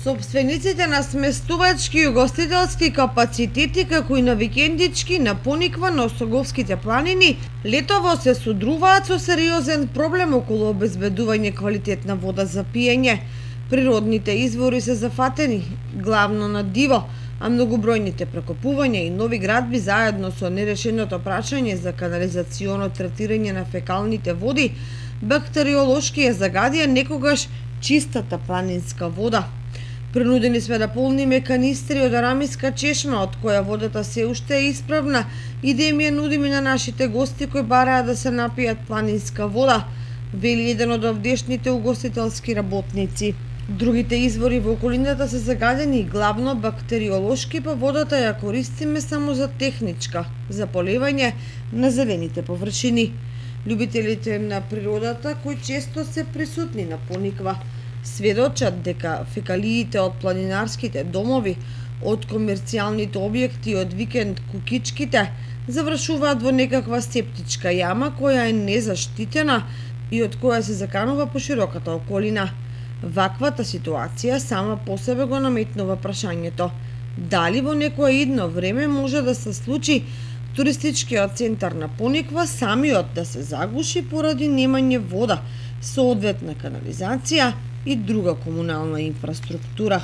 Собствениците на сместувачки и угостителски капацитети, како и на викендички на Пониква на Осоговските планини, летово се судруваат со сериозен проблем околу обезбедување квалитетна вода за пиење. Природните извори се зафатени, главно на диво, а многобројните прекопувања и нови градби заедно со нерешеното прашање за канализационо третирање на фекалните води, бактериолошки ја загадија некогаш чистата планинска вода. Принудени сме да полниме канистри од арамиска чешма, од која водата се уште е исправна, и да им ја нудиме на нашите гости кои бараат да се напијат планинска вода, вели еден од овдешните угостителски работници. Другите извори во околината се загадени главно бактериолошки, па водата ја користиме само за техничка, за поливање на зелените површини. Љубителите на природата, кои често се присутни на Пониква, сведочат дека фекалиите од планинарските домови, од комерцијалните објекти и од викенд кукичките завршуваат во некаква септичка јама која е незаштитена и од која се заканува по широката околина. Ваквата ситуација сама по себе го наметнува прашањето: дали во некое идно време може да се случи туристичкиот центар на Пониква самиот да се загуши поради немање вода, соодветна канализација и друга комунална инфраструктура.